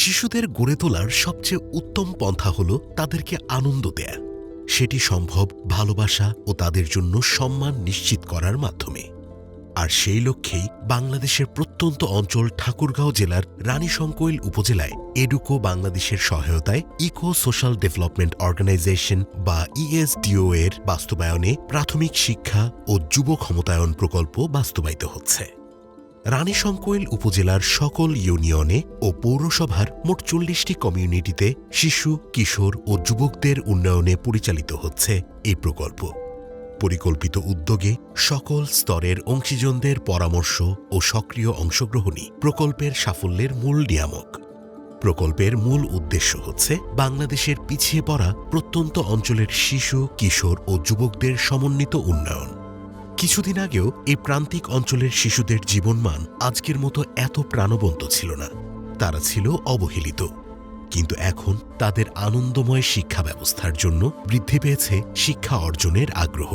শিশুদের গড়ে তোলার সবচেয়ে উত্তম পন্থা হল তাদেরকে আনন্দ দেয়া। সেটি সম্ভব ভালোবাসা ও তাদের জন্য সম্মান নিশ্চিত করার মাধ্যমে। আর সেই লক্ষ্যেই বাংলাদেশের প্রত্যন্ত অঞ্চল ঠাকুরগাঁও জেলার রানীশংকৈল উপজেলায় এডুকো বাংলাদেশের সহায়তায় ইকো সোশ্যাল ডেভেলপমেন্ট অর্গানাইজেশন বা ইএসডিও এর বাস্তবায়নে প্রাথমিক শিক্ষা ও যুব ক্ষমতায়ন প্রকল্প বাস্তবায়িত হচ্ছে। রানীশংকৈল উপজেলার সকল ইউনিয়নে ও পৌরসভার মোট ৪০টি কমিউনিটিতে শিশু, কিশোর ও যুবকদের উন্নয়নে পরিচালিত হচ্ছে এই প্রকল্প। পরিকল্পিত উদ্যোগে সকল স্তরের অংশীজনদের পরামর্শ ও সক্রিয় অংশগ্রহণই প্রকল্পের সাফল্যের মূল নিয়ামক। প্রকল্পের মূল উদ্দেশ্য হচ্ছে বাংলাদেশের পিছিয়ে পড়া প্রত্যন্ত অঞ্চলের শিশু, কিশোর ও যুবকদের সমন্বিত উন্নয়ন। কিছুদিন আগেও এই প্রান্তিক অঞ্চলের শিশুদের জীবনমান আজকের মতো এত প্রাণবন্ত ছিল না। তারা ছিল অবহেলিত, কিন্তু এখন তাদের আনন্দময় শিক্ষা ব্যবস্থার জন্য বৃদ্ধি পেয়েছে শিক্ষা অর্জনের আগ্রহ।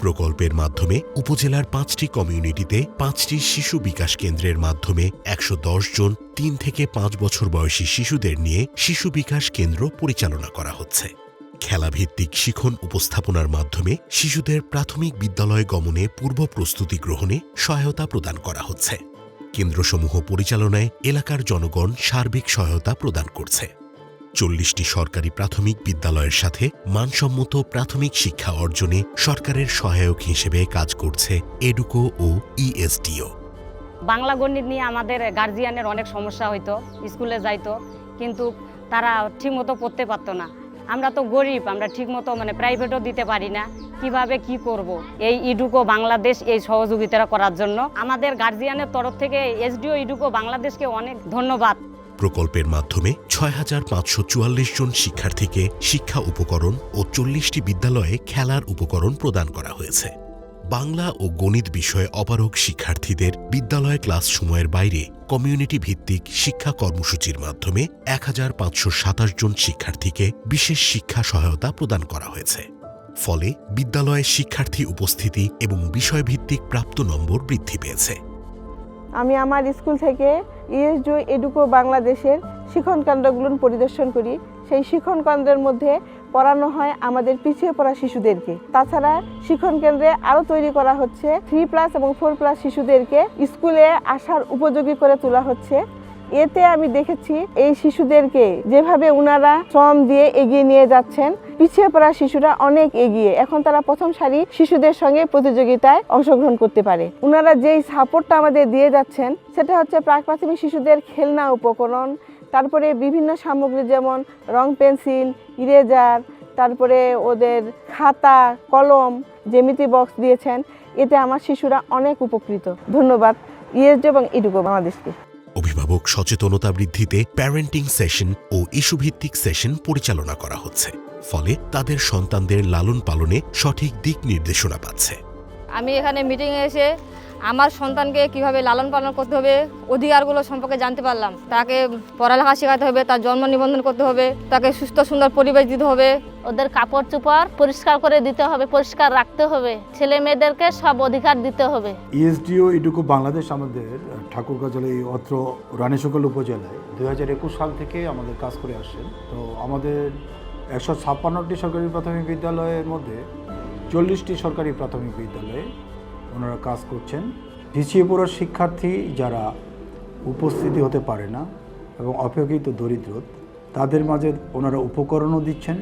প্রকল্পের মাধ্যমে উপজেলার ৫টি কমিউনিটিতে ৫টি শিশু বিকাশ কেন্দ্রের মাধ্যমে ১১০ জন ৩ থেকে ৫ বছর বয়সী শিশুদের নিয়ে শিশু বিকাশ কেন্দ্র পরিচালনা করা হচ্ছে। খেলাভিত্তিক শিখন উপস্থাপনার মাধ্যমে শিশুদের প্রাথমিক বিদ্যালয় গমনে পূর্ব প্রস্তুতি গ্রহণে সহায়তা প্রদান করা হচ্ছে। কেন্দ্রসমূহ পরিচালনায় এলাকার জনগণ সার্বিক সহায়তা প্রদান করছে। ৪০টি সরকারি প্রাথমিক বিদ্যালয়ের সাথে মানসম্মত প্রাথমিক শিক্ষা অর্জনে সরকারের সহায়ক হিসেবে কাজ করছে এডুকো ও ইএসডিও। বাংলা গণিত নিয়ে আমাদের গার্জিয়ানের অনেক সমস্যা হইতো, স্কুলে যাইতো কিন্তু তারা ঠিকমতো পড়তে পারতো না। আমরা তো গরিব, আমরা ঠিকমতো প্রাইভেটও দিতে পারি না, কিভাবে কি করব। এই ইডুকো বাংলাদেশ এই সহযোগিতা করার জন্য আমাদের গার্জিয়ানের তরফ থেকে এসডিও ইডুকো বাংলাদেশকে অনেক ধন্যবাদ। প্রকল্পের মাধ্যমে ৬৫৪৪ জন শিক্ষার্থীকে শিক্ষা উপকরণ ও ৪০টি বিদ্যালয়ে খেলার উপকরণ প্রদান করা হয়েছে। বাংলা ও গণিত বিষয়ে অপারগ শিক্ষার্থীদের বিদ্যালয় ক্লাস সময়ের বাইরে কমিউনিটি ভিত্তিক শিক্ষা কর্মসূচির মাধ্যমে ১৫২৭ জন শিক্ষার্থীকে বিশেষ শিক্ষা সহায়তা প্রদান করা হয়েছে। ফলে বিদ্যালয়ে শিক্ষার্থী উপস্থিতি এবং বিষয়ভিত্তিক প্রাপ্ত নম্বর বৃদ্ধি পেয়েছে। আমি আমার স্কুল থেকে ইএসডিও এডুকো বাংলাদেশের শিক্ষণ কেন্দ্রগুলো পরিদর্শন করি। সেই শিক্ষণ কেন্দ্রের মধ্যে পড়ানো হয় আমাদের পিছিয়ে পড়া শিশুদেরকে। তাছাড়া শিক্ষণ কেন্দ্রে আরও তৈরি করা হচ্ছে 3+ এবং 4+ শিশুদেরকে স্কুলে আসার উপযোগী করে তোলা হচ্ছে। এতে আমি দেখেছি এই শিশুদেরকে যেভাবে ওনারা শ্রম দিয়ে এগিয়ে নিয়ে যাচ্ছেন, পিছিয়ে পড়া শিশুরা অনেক এগিয়ে। এখন তারা প্রথম সারি শিশুদের সঙ্গে প্রতিযোগিতায় অংশগ্রহণ করতে পারে। ওনারা যেই সাপোর্টটা আমাদের দিয়ে যাচ্ছেন সেটা হচ্ছে প্রাক প্রাথমিক শিশুদের খেলনা উপকরণ, তারপরে বিভিন্ন সামগ্রী যেমন রং পেন্সিল, ইরেজার, তারপরে ওদের খাতা, কলম, জ্যামিতি বক্স দিয়েছেন। এতে আমার শিশুরা অনেক উপকৃত। ধন্যবাদ ইএসডিও এবং এডুকো বাংলাদেশকে। অভিভাবক সচেতনতা বৃদ্ধিতে প্যারেন্টিং সেশন ও ইস্যুভিত্তিক সেশন পরিচালনা করা হচ্ছে। ফলে তাদের সন্তানদের লালন পালনে সঠিক দিক নির্দেশনা পাচ্ছে। আমি এখানে মিটিংয়ে এসে আমার সন্তানকে কিভাবে লালন পালন করতে হবে, অধিকারগুলো সম্পর্কে জানতে পারলাম। তাকে পড়ালেখা শেখাতে হবে, তার জন্ম নিবন্ধন করতে হবে, তাকে সুস্থ সুন্দর পরিবেশ দিতে হবে, ওদের কাপড় চোপড় পরিষ্কার করে দিতে হবে, পরিষ্কার রাখতে হবে, ছেলে মেয়েদেরকে সব অধিকার দিতে হবে। ইএসডিও এডুকো বাংলাদেশ আমাদের ঠাকুরগাঁও জেলায় অত্র রানীশংকৈল উপজেলায় ২০২১ সাল থেকে আমাদের কাজ করে আসছেন। তো আমাদের ১৫৬টি সরকারি প্রাথমিক বিদ্যালয়ের মধ্যে ৪০টি সরকারি প্রাথমিক বিদ্যালয়ে ওনারা কাজ করছেন। পিছিয়ে পড়া শিক্ষার্থী যারা উপস্থিতি হতে পারে না এবং অপেক্ষিত দরিদ্র, তাদের মাঝে ওনারা উপকরণও দিচ্ছেন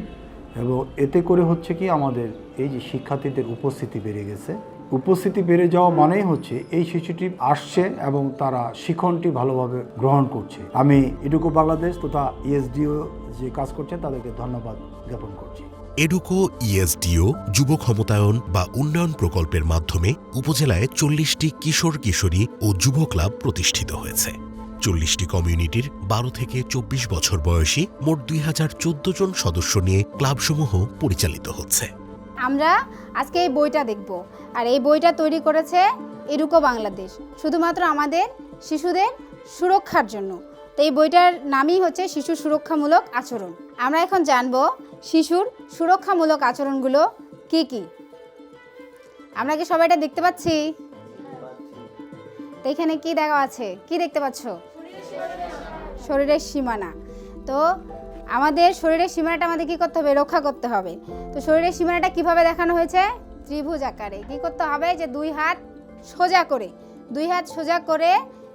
এবং এতে করে হচ্ছে কি আমাদের এই যে শিক্ষার্থীদের উপস্থিতি বেড়ে গেছে। উপস্থিতি বেড়ে যাওয়া মানেই হচ্ছে এই শিশুটি আসছে এবং তারা শিক্ষণটি ভালোভাবে গ্রহণ করছে। আমি এডুকো বাংলাদেশ তথা ইএসডিও যে কাজ করছেন তাদেরকে ধন্যবাদ জ্ঞাপন করছি। এডুকো ইএসডিও যুব ক্ষমতায়ন বা উন্নয়ন প্রকল্পের মাধ্যমে উপজেলায় ৪০টি কিশোর কিশোরী ও যুব ক্লাব প্রতিষ্ঠিত হয়েছে। ৪০টি কমিউনিটির ১২ থেকে ২৪ বছর বয়সী মোট ২০১৪ জন সদস্য নিয়ে ক্লাবসমূহ পরিচালিত হচ্ছে। আমরা আজকে এই বইটা দেখব, আর এই বইটা তৈরি করেছে এডুকো বাংলাদেশ শুধুমাত্র আমাদের শিশুদের সুরক্ষার জন্য। তো এই বইটার নামই হচ্ছে শিশু সুরক্ষামূলক আচরণ। আমরা এখন জানব শিশুর সুরক্ষামূলক আচরণগুলো কি কি। আমরা কি সবাই এটা দেখতে পাচ্ছি? তো এখানে কি দেখা আছে, কি দেখতে পাচ্ছ? শরীরের সীমানা। তো আমাদের শরীরের সীমানাটা আমাদের কী করতে হবে? রক্ষা করতে হবে। তো শরীরের সীমানাটা কিভাবে দেখানো হয়েছে? ত্রিভুজ আকারে। কী করতে হবে? যে দুই হাত সোজা করে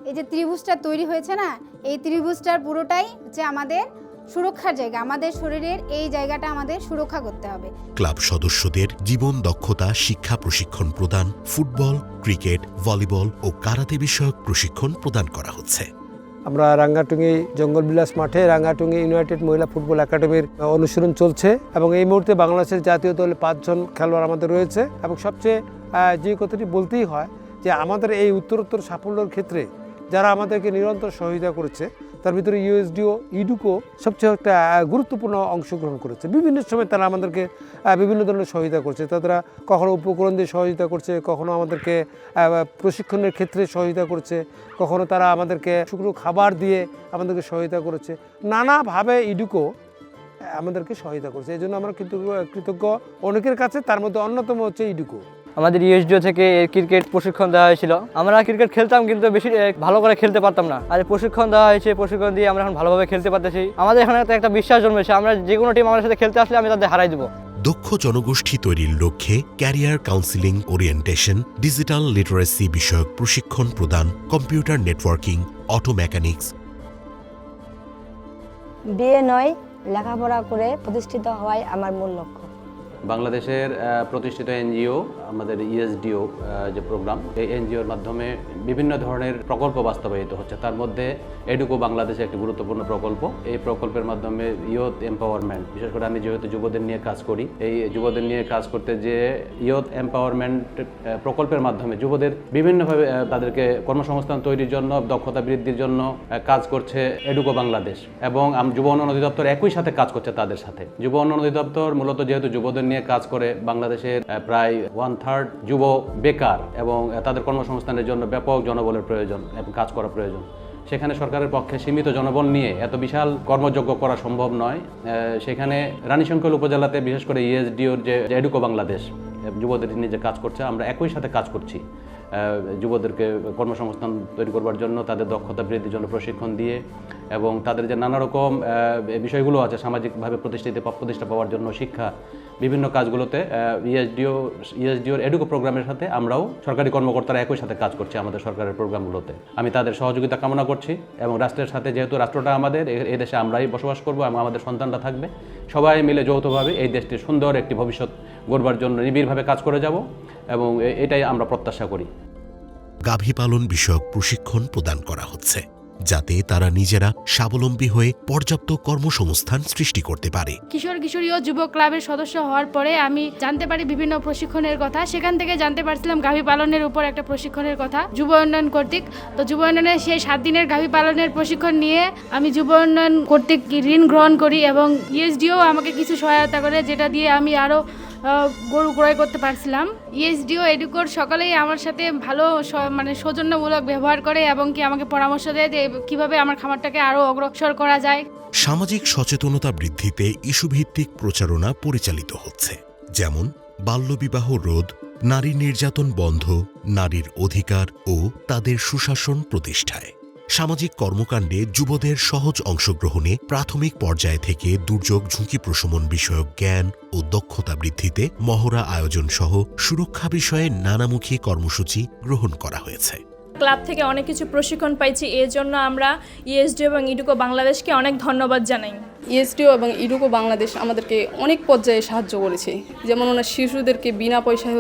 এই যে ত্রিভুজটা তৈরি হয়েছে না, এই ত্রিভুজটার পুরোটাই হচ্ছে আমাদের সুরক্ষার জায়গা। আমাদের শরীরের এই জায়গাটা আমাদের সুরক্ষা করতে হবে। ক্লাব সদস্যদের জীবন দক্ষতা শিক্ষা প্রশিক্ষণ প্রদান, ফুটবল, ক্রিকেট, ভলিবল ও কারাতে বিষয়ক প্রশিক্ষণ প্রদান করা হচ্ছে। আমরা রাঙ্গাটুঙ্গি জঙ্গলবিলাস মাঠে রাঙ্গাটুঙ্গি ইউনাইটেড মহিলা ফুটবল একাডেমির অনুশীলন চলছে এবং এই মুহূর্তে বাংলাদেশের জাতীয় দলে 5 জন খেলোয়াড় আমাদের রয়েছে এবং সবচেয়ে যে কথাটি বলতেই হয় যে আমাদের এই উত্তরোত্তর সাফল্যের ক্ষেত্রে যারা আমাদেরকে নিরন্তর সহযোগিতা করেছে তার ভিতরে ইউএসডিও ইডুকো সবচেয়ে একটা গুরুত্বপূর্ণ অংশগ্রহণ করেছে। বিভিন্ন সময় তারা আমাদেরকে বিভিন্ন ধরনের সহযোগিতা করছে। তারা কখনো উপকরণ দিয়ে সহযোগিতা করছে, কখনো আমাদেরকে প্রশিক্ষণের ক্ষেত্রে সহযোগিতা করছে, কখনো তারা আমাদেরকে শুকনো খাবার দিয়ে আমাদেরকে সহযোগিতা করেছে। নানাভাবে ইডুকো আমাদেরকে সহায়তা করছে। এই জন্য আমরা কৃতজ্ঞ অনেকের কাছে, তার মধ্যে অন্যতম হচ্ছে ইডুকো। আমাদের ইউএসডিও থেকে ক্রিকেট প্রশিক্ষণ দেওয়া হয়েছিল। আমরা ক্রিকেট খেলতাম কিন্তু বেশি ভালো করে খেলতে পারতাম না, আর প্রশিক্ষণ দেওয়া হয়েছে, প্রশিক্ষণ দিয়ে আমরা এখন ভালোভাবে খেলতে পারতেছি। আমাদের এখানে একটা বিশ্বাস জন্মেছে, আমরা যে কোনো টিম আমাদের সাথে খেলতে আসলে আমি তাদের হারাই দেবো। দক্ষ জনগোষ্ঠী তৈরির লক্ষ্যে career counselling, orientation, digital literacy বিষয়ক প্রশিক্ষণ প্রদান, কম্পিউটার নেটওয়ার্কিং, অটো মেকানিক্স। বিয়ে নয়, লেখাপড়া করে প্রতিষ্ঠিত হওয়াই আমার মূল লক্ষ্য। বাংলাদেশের প্রতিষ্ঠিত এনজিও আমাদের ইএসডিও যে প্রোগ্রাম, এই এনজিওর মাধ্যমে বিভিন্ন ধরনের প্রকল্প বাস্তবায়িত হচ্ছে। তার মধ্যে এডুকো বাংলাদেশে একটি গুরুত্বপূর্ণ প্রকল্প। এই প্রকল্পের মাধ্যমে ইয়ুথ এম্পাওয়ারমেন্ট, বিশেষ করে আমি যেহেতু যুবদের নিয়ে কাজ করি, এই যুবদের নিয়ে কাজ করতে যে ইয়ুথ এম্পাওয়ারমেন্ট প্রকল্পের মাধ্যমে যুবদের বিভিন্নভাবে তাদেরকে কর্মসংস্থান তৈরির জন্য, দক্ষতা বৃদ্ধির জন্য কাজ করছে এডুকো বাংলাদেশ। এবং যুব উন্নয়ন অধিদপ্তর একই সাথে কাজ করছে তাদের সাথে। যুব উন্নয়ন অধিদপ্তর মূলত যেহেতু যুবদের নিয়ে কাজ করে, বাংলাদেশের প্রায় 1/3 যুব বেকার এবং তাদের কর্মসংস্থানের জন্য ব্যাপক জনবলের প্রয়োজন এবং কাজ করা প্রয়োজন। সেখানে সরকারের পক্ষে সীমিত জনবল নিয়ে এত বিশাল কর্মযোগ্য করা সম্ভব নয়। সেখানে রানীশঙ্কল উপজেলাতে বিশেষ করে ইএসডিওর যে এডুকো বাংলাদেশ যুবদের নিয়ে যে কাজ করছে, আমরা একই সাথে কাজ করছি যুবদেরকে কর্মসংস্থান তৈরি করবার জন্য, তাদের দক্ষতা বৃদ্ধির জন্য প্রশিক্ষণ দিয়ে এবং তাদের যে নানা রকম বিষয়গুলো আছে সামাজিকভাবে প্রতিষ্ঠা পাওয়ার জন্য শিক্ষা, বিভিন্ন কাজগুলোতে ইএসডিওর এডুকো প্রোগ্রামের সাথে আমরাও সরকারি কর্মকর্তারা একই সাথে কাজ করছি আমাদের সরকারের প্রোগ্রামগুলোতে। আমি তাদের সহযোগিতা কামনা করছি এবং রাষ্ট্রের সাথে, যেহেতু রাষ্ট্রটা আমাদের, এই দেশে আমরাই বসবাস করব এবং আমাদের সন্তানরা থাকবে, সবাই মিলে যৌথভাবে এই দেশটির সুন্দর একটি ভবিষ্যৎ গড়বার জন্য নিবিড়ভাবে কাজ করে যাব এবং এটাই আমরা প্রত্যাশা করি। গাভী পালন বিষয়ক প্রশিক্ষণ প্রদান করা হচ্ছে, যাতে তারা নিজেরা স্বাবলম্বী হয়ে পর্যাপ্ত কর্মসংস্থান সৃষ্টি করতে পারে। কিশোর কিশোরী ও যুব ক্লাবের সদস্য হওয়ার পরে আমি জানতে পারি বিভিন্ন প্রশিক্ষণের কথা। সেখান থেকে জানতে পারছিলাম গাভী পালনের উপর একটা প্রশিক্ষণের কথা যুব উন্নয়ন কর্তৃক। তো যুব উন্নয়নের সেই 7 দিনের গাভী পালনের প্রশিক্ষণ নিয়ে আমি যুব উন্নয়ন কর্তৃক ঋণ গ্রহণ করি এবং ইএসডিও আমাকে কিছু সহায়তা করে, যেটা দিয়ে আমি আরও গরু ক্রয় করতে পারছিলাম। ইএসডিও এডুকোর সকলেই আমার সাথে ভালো সৌজন্যমূলক ব্যবহার করে এবং কি আমাকে পরামর্শ দেয় যে কিভাবে আমার খামারটাকে আরও অগ্রসর করা যায়। সামাজিক সচেতনতা বৃদ্ধিতে ইস্যুভিত্তিক প্রচারণা পরিচালিত হচ্ছে, যেমন বাল্যবিবাহ রোধ, নারী নির্যাতন বন্ধ, নারীর অধিকার ও তাদের সুশাসন প্রতিষ্ঠায়। সামাজিক কর্মকাণ্ডে যুবদের সহজ অংশগ্রহণে প্রাথমিক পর্যায় থেকে দুর্যোগ ঝুঁকি প্রশমন বিষয়ক জ্ঞান ও দক্ষতা বৃদ্ধিতে মহড়া আয়োজন সহ সুরক্ষা বিষয়ে নানামুখী কর্মসূচি গ্রহণ করা হয়েছে। ক্লাব থেকে অনেক কিছু প্রশিক্ষণ পাইছি, এর জন্য আমরা ইএসডিও এবং ইডুকো বাংলাদেশকে অনেক ধন্যবাদ জানাই। ইএসডিও এবং ইডুকো বাংলাদেশ আমাদেরকে অনেক পর্যায়ে সাহায্য করেছে, যেমন ওনার শিশুদেরকে বিনা পয়সায়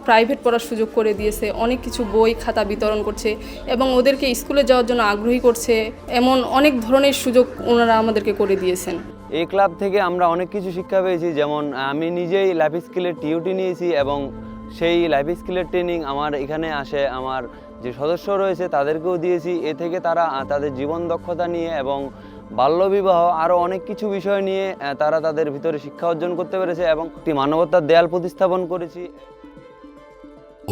প্রাইভেট পড়ার সুযোগ করে দিয়েছে, অনেক কিছু বই খাতা বিতরণ করছে এবং ওদেরকে স্কুলে যাওয়ার জন্য আগ্রহী করছে, এমন অনেক ধরনের সুযোগ ওনারা আমাদেরকে করে দিয়েছেন। এই ক্লাব থেকে আমরা অনেক কিছু শিক্ষা পেয়েছি, যেমন আমি নিজেই লাইফ স্কিলের টিউটি নিয়েছি এবং সেই লাইফ স্কিলের ট্রেনিং আমার এখানে আসে আমার যে সদস্য রয়েছে তাদেরকেও দিয়েছি। এ থেকে তারা তাদের জীবন দক্ষতা নিয়ে এবং বাল্যবিবাহ আরও অনেক কিছু বিষয় নিয়ে তারা তাদের ভিতরে শিক্ষা অর্জন করতে পেরেছে এবং একটি মানবতার দেয়াল প্রতিস্থাপন করেছি।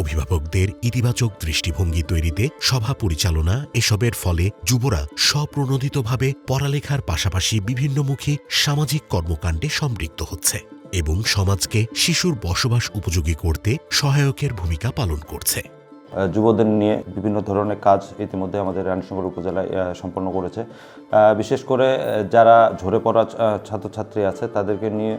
অভিভাবকদের ইতিবাচক দৃষ্টিভঙ্গি তৈরিতে সভা পরিচালনা এসবের ফলে যুবরা স্বপ্রণোদিতভাবে পড়ালেখার পাশাপাশি বিভিন্নমুখী সামাজিক কর্মকাণ্ডে সম্পৃক্ত হচ্ছে এবং সমাজকে শিশুর বসবাস উপযোগী করতে সহায়কের ভূমিকা পালন করছে। যুবদের নিয়ে বিভিন্ন ধরনের কাজ ইতিমধ্যে আমাদের রানীশঙ্কর উপজেলায় সম্পন্ন করেছে। বিশেষ করে যারা ঝরে পড়া ছাত্রছাত্রী আছে তাদেরকে নিয়ে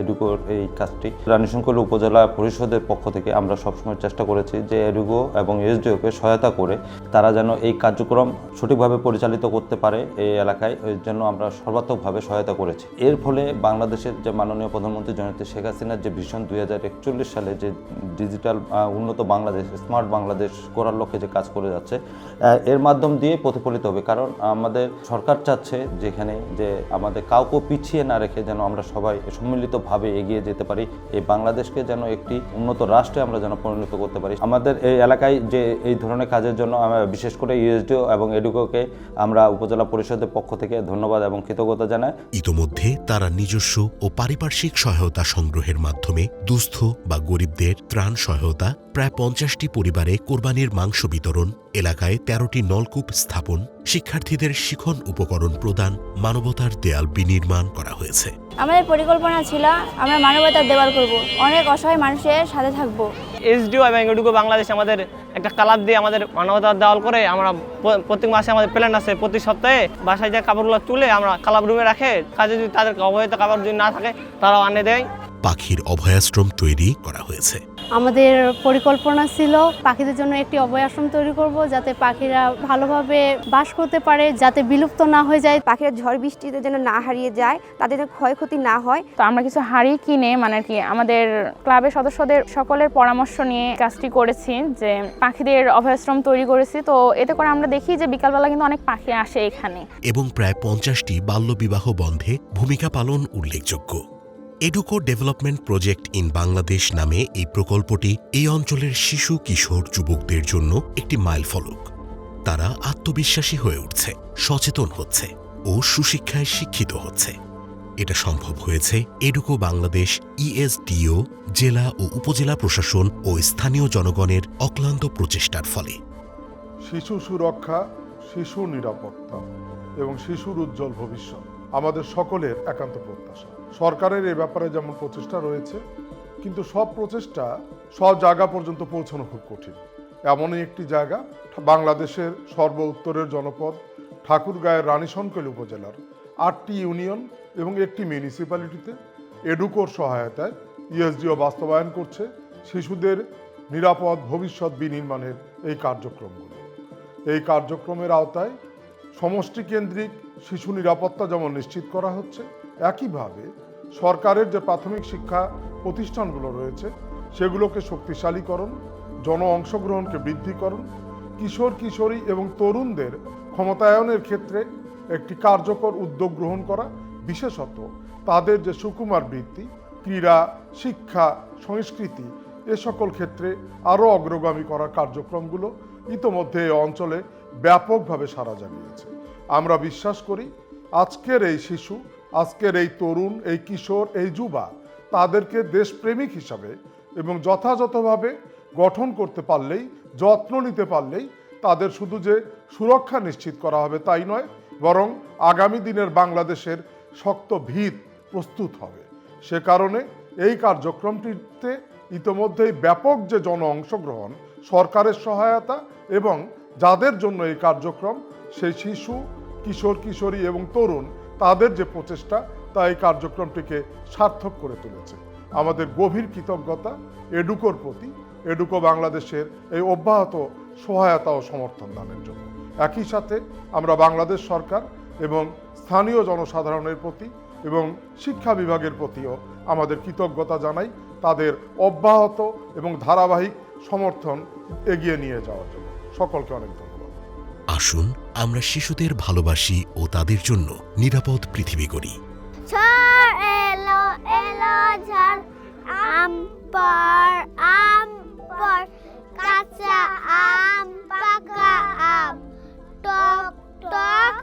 এডুকোর এই কাজটি রানীশঙ্কর উপজেলা পরিষদের পক্ষ থেকে আমরা সবসময় চেষ্টা করেছি যে এডুকো এবং এসডিওকে সহায়তা করে তারা যেন এই কার্যক্রম সঠিকভাবে পরিচালিত করতে পারে এই এলাকায়, এর জন্য আমরা সর্বাত্মকভাবে সহায়তা করেছি। এর ফলে বাংলাদেশের যে মাননীয় প্রধানমন্ত্রী জননেত্রী শেখ হাসিনার যে ভিশন 2041 সালে যে ডিজিটাল উন্নত বাংলাদেশ, স্মার্ট বাংলাদেশ করার লক্ষ্যে যে কাজ করে যাচ্ছে, এর মাধ্যম দিয়ে প্রতিফলিত হবে। কারণ আমাদের সরকার চাচ্ছে যেখানে যে আমাদের কাউকে পিছিয়ে না রেখে যেন আমরা সবাই সম্মিলিতভাবে এগিয়ে যেতে পারি, এই বাংলাদেশকে যেন একটি উন্নত রাষ্ট্রে আমরা যেন পরিণত করতে পারি। আমাদের এই এলাকায় যে এই ধরনের কাজের জন্য আমরা বিশেষ করে ইউএসডিও এবং এডুকোকে আমরা উপজেলা পরিষদের পক্ষ থেকে ধন্যবাদ এবং কৃতজ্ঞতা জানাই। ইতোমধ্যে তারা নিজস্ব ও পারিপার্শ্বিক সহায়তা সংগ্রহের মাধ্যমে দুস্থ বা গরিবদের ত্রাণ সহায়তা, প্রায় 50টি পরিবারে কোরবানির মাংস বিতরণ, এলাকায় 13টি নলকূপ স্থাপন, শিক্ষার্থীদের শিখন উপকরণ প্রদান, মানবতার দেয়াল বিনির্মাণ করা হয়েছে। আমাদের পরিকল্পনা ছিল আমরা মানবতার দেওয়াল করব, অনেক অসহায় মানুষের সাথে থাকব। এসডিও এবং এডুকো বাংলাদেশ আমাদের একটা কালার দিয়ে আমাদের মানবতার দেওয়াল করে আমরা প্রত্যেক মাসে আমাদের প্ল্যান আছে প্রতি সপ্তাহে বাসায় যে কাপড়গুলো তুলে আমরা কালার রুমে রাখে, কাজে যদি তাদের অবহিত কাপড় যদি না থাকে তারাও আনে দেয়। পাখির অভয়াশ্রম তৈরি করা হয়েছে। আমাদের পরিকল্পনা ছিল পাখিদের জন্য একটি অভয়াশ্রম তৈরি করব, যাতে পাখিরা ভালোভাবে বাস করতে পারে, যাতে বিলুপ্ত না হয়ে যায়, পাখিরা ঝড় বৃষ্টিতে যেন না হারিয়ে যায়, তাদের ক্ষয়ক্ষতি না হয়। তো আমরা কিছু হাড়ি কিনে মানে কি আমাদের ক্লাবের সদস্যদের সকলের পরামর্শ নিয়ে কাজটি করেছি, যে পাখিদের অভয়াশ্রম তৈরি করেছি। তো এতে করে আমরা দেখি যে বিকালবেলা কিন্তু অনেক পাখি আসে এখানে, এবং প্রায় 50টি বাল্যবিবাহ বন্ধে ভূমিকা পালন উল্লেখযোগ্য। এডুকো ডেভেলপমেন্ট প্রজেক্ট ইন বাংলাদেশ নামে এই প্রকল্পটি এই অঞ্চলের শিশু কিশোর যুবকদের জন্য একটি মাইলফলক। তারা আত্মবিশ্বাসী হয়ে উঠছে, সচেতন হচ্ছে ও সুশিক্ষায় শিক্ষিত হচ্ছে। এটা সম্ভব হয়েছে এডুকো বাংলাদেশ, ইএসডিও, জেলা ও উপজেলা প্রশাসন ও স্থানীয় জনগণের অক্লান্ত প্রচেষ্টার ফলে। শিশু সুরক্ষা, শিশু নিরাপত্তা এবং শিশুর উজ্জ্বল ভবিষ্যৎ আমাদের সকলের একান্ত প্রত্যাশা। সরকারের এ ব্যাপারে যেমন প্রচেষ্টা রয়েছে, কিন্তু সব প্রচেষ্টা সব জায়গা পর্যন্ত পৌঁছানো খুব কঠিন। এমনই একটি জায়গা বাংলাদেশের সর্ব উত্তরের জনপদ ঠাকুরগাঁয়ের রানীশঙ্কর উপজেলার 8টি ইউনিয়ন এবং একটি মিউনিসিপ্যালিটিতে এডুকোর সহায়তায় ইএসডিও বাস্তবায়ন করছে শিশুদের নিরাপদ ভবিষ্যৎ বিনির্মাণের এই কার্যক্রমগুলো। এই কার্যক্রমের আওতায় সমষ্টি কেন্দ্রিক শিশু নিরাপত্তা যেমন নিশ্চিত করা হচ্ছে, একইভাবে সরকারের যে প্রাথমিক শিক্ষা প্রতিষ্ঠানগুলো রয়েছে সেগুলোকে শক্তিশালীকরণ, জন অংশগ্রহণকে বৃদ্ধিকরণ, কিশোর কিশোরী এবং তরুণদের ক্ষমতায়নের ক্ষেত্রে একটি কার্যকর উদ্যোগ গ্রহণ করা, বিশেষত তাদের যে সুকুমার বৃত্তি, ক্রীড়া, শিক্ষা, সংস্কৃতি এ সকল ক্ষেত্রে আরও অগ্রগামী করার কার্যক্রমগুলো ইতোমধ্যে এই অঞ্চলে ব্যাপকভাবে সাড়া জাগিয়েছে। আমরা বিশ্বাস করি আজকের এই শিশু, আজকের এই তরুণ, এই কিশোর, এই যুবা তাদেরকে দেশপ্রেমিক হিসাবে এবং যথাযথভাবে গঠন করতে পারলেই, যত্ন নিতে পারলেই তাদের শুধু যে সুরক্ষা নিশ্চিত করা হবে তাই নয়, বরং আগামী দিনের বাংলাদেশের শক্ত ভিত প্রস্তুত হবে। সে কারণে এই কার্যক্রমটিতে ইতোমধ্যেই ব্যাপক যে জন অংশগ্রহণ, সরকারের সহায়তা এবং যাদের জন্য এই কার্যক্রম, সেই শিশু, কিশোর কিশোরী এবং তরুণ তাদের যে প্রচেষ্টা তা এই কার্যক্রমটিকে সার্থক করে তুলেছে। আমাদের গভীর কৃতজ্ঞতা এডুকোর প্রতি, এডুকো বাংলাদেশের এই অব্যাহত সহায়তা ও সমর্থন দানের জন্য। একই সাথে আমরা বাংলাদেশ সরকার এবং স্থানীয় জনসাধারণের প্রতি এবং শিক্ষা বিভাগের প্রতিও আমাদের কৃতজ্ঞতা জানাই তাদের অব্যাহত এবং ধারাবাহিক সমর্থন এগিয়ে নিয়ে যাওয়ার জন্য। সকলকে অনেক ধন্যবাদ। আসুন আমরা শিশুদের ভালোবাসি ও তাদের জন্য নিরাপদ পৃথিবী গড়ি। ঝড় এলো এলো ঝড়, আম পর কাঁচা আম, পাকা আম, টক টক